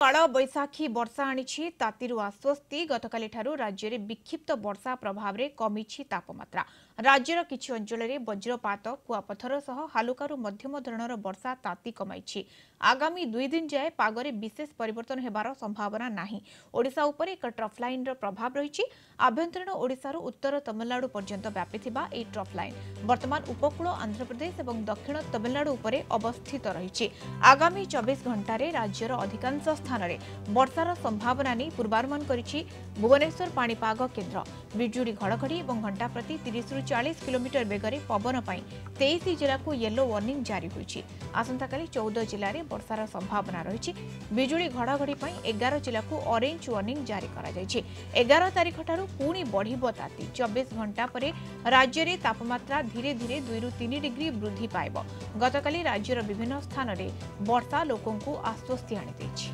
काल बैशाखी वर्षा आनी तातीरु आश्वस्ति गतकाली ठारू राज्य में विक्षिप्त वर्षा प्रभाव में कमी तापमात्रा राज्यर किछि अंचल में वज्रपात कुआपथर सह हालुकारु मध्यम धरणर वर्षा ताती कमाई आगामी 2 दिन जाए पागरे विशेष परिवर्तन हेबार संभावना नाही। ओडिशा उपर एक ट्रफ लाइन प्रभाव रही आभ्यंतरीण ओडिशारु उत्तर तमिलनाडु पर्यंत व्यापीथिबा ए ट्रफ लाइन वर्तमान उपकूल आंध्र प्रदेश और दक्षिण तमिलनाडु उपरे अवस्थित रही। आगामी 24 घंटे राज्यर अधिकांश स्थान में वर्षार संभावना नहीं पूर्वानुमान करिछि भुवनेश्वर पाणीपाग केन्द्र। बिजुली घड़घड़ी और घंटा प्रति 30 ରୁ 40 किलोमीटर बेगर पवन पर 23 जिला को येलो वार्निंग जारी होइछि। आसंताकाली 14 जिले में वर्षार संभावना रही। बिजुली घड़घड़ी 11 जिला को ऑरेंज वार्निंग जारी करा जाइछि। 11 तारिख ठारू पुणी बढ़िबो ताती 24 घंटा पर राज्य में तापमात्रा धीरे धीरे 2 ରୁ 3 डिग्री वृद्धि पाइब। गतकाली राज्यर विभिन्न स्थान में वर्षा लोकों को आश्वस्ति आनी देछि।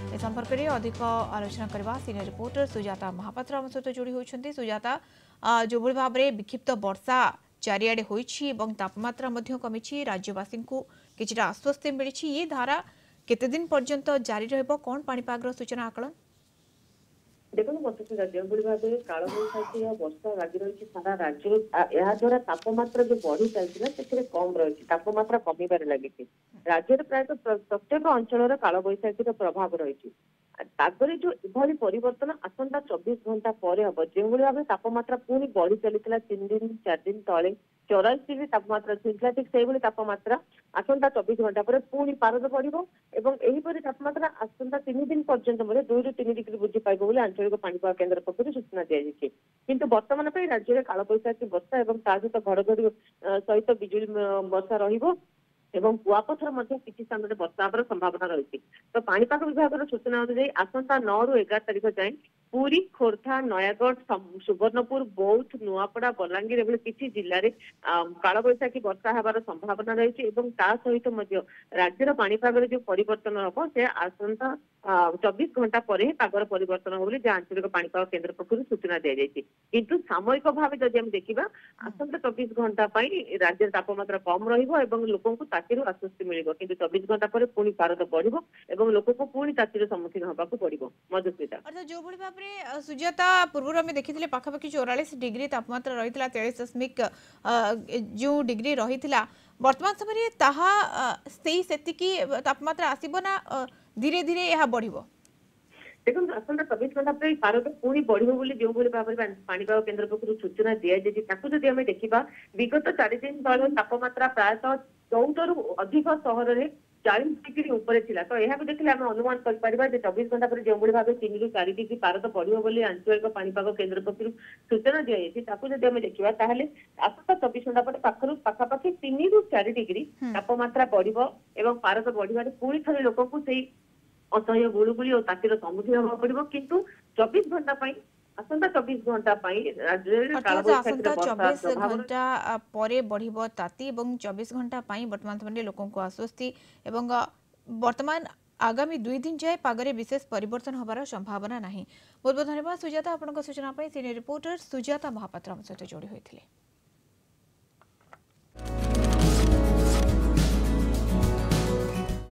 ए संपर्क में अधिक आलोचना करबा सीनियर रिपोर्टर सुजाता महापात्र आम सहित जोड़ी होती। सुजाता, जो भाव में विक्षिप्त वर्षा चारिआडे होइछि एवं तापमात्रा मध्य कमी राज्यवासी को किछिटा आश्वस्ति मिली ये धारा केते दिन पर्यंत जारी रहबो कौन पाणीपागर सूचना आकलन? देखो मधुसूदन जो भाव में काल बैशाखी वर्षा लगी रही सारा राज्य द्वारा तापमात्रा जो बढ़ी चलती कम रही तापमात्रा कमिबार लगी राज्य प्राय प्रत्येक अंचल काल बैशाखी प्रभाव रही तागरे जो इभली परिवर्तन आसंता 24 घंटा पर हम जो भाव में तापमात्रा पुणी बढ़ी चली 3 दिन 4 दिन तले 84 डिग्री तापमात्रा छुईला ठीक से तापमात्रा आसंता 24 घंटा पर पुणी पारद बढ़ो और तापमात्रा आसंता 3 दिन पर्यंत 2 ରୁ 3 डिग्री वृद्धि पाइब बोली आंचलिक पाणीपाग केन्द्र पक्षर सूचना दी किंतु वर्तमान राज्य में काल बैशाखी वर्षा और सहित घड़घड़ी सहित बिजुली वर्षा रहिबो एवं कुआपथर किसी स्थान में वर्षा होवर संभावना रही। तो पाणीपाग विभाग सूचना अनुसार आसंता 9 ରୁ 11 तारिख जाए पुरी खोर्धा नयागढ़ सुवर्णपुर बौद्ध नुआपड़ा बलांगीर एभली किसी जिले में काल बैशाखी वर्षा होवर संभावना रही सहित राज्यर पाणीपाग जो परिवर्तन हम से आसंता 24 घंटा पर ही पागर परिवर्तन हो आंचलिक पाणीपाग केन्द्र पक्षर सूचना दी जाएगी। किंतु सामयिक भाव जदि हम देखा आसंता 24 घंटा राज्य तापमात्रा कम रही लोक तातीर आश्वस्ति मिल कि 24 घंटा पर पुणी पारद बढ़ो और लोक को पुणी तातीर सम्मुखीन होगा पड़ो। मधुस्मिता अर्थात जो भाव में सुजाता पूर्व आम देखी पाखापाखि 44 डिग्री तापमात्रा रही 43 जो डिग्री रही वर्तमान समय तापमात्रा आसब ना धीरे धीरे यह बढ़ो? देखो आसंता 24 घंटा पर पारद पुणी बढ़ो जो भाव में पाणीपाग केन्द्र पक्ष सूचना दी जाए आम देखा विगत 4 दिन तले तापमात्रा प्रायतः 14 ରୁ अधिक सहर में 40 डिग्री ऊपर थिला। तो यह भी देखिए आम अनुमान कर 24 घंटा पर जो भाव 3 ରୁ 4 डिग्री पारद बढ़ो बोली आंचलिक पाणीपाग केन्द्र पक्ष सूचना दी जाए आम देखा ताहले आसंता 24 घंटा पर पाखापाखि 3 ରୁ 4 डिग्री तापमात्रा बढ़ो और पारद बढ़िबार पुणी थे लोक को असह्य गुलुगुली और तातीर सम्मुखीन होगा पड़ो। किंतु 24 घंटा आसंता 24 घंटा आसंता 24 घंटा पर बढ़िबो ताती एवं 24 घंटा वर्तमान समय लोकों को आश्वस्ति एवं वर्तमान आगामी 2 दिन जाए पागरे विशेष परिवर्तन होबार संभावना नहीं। बहुत बहुत धन्यवाद सुजाता आपन सूचना सीनियर रिपोर्टर सुजाता महापात्र सहित जोड़ी होते।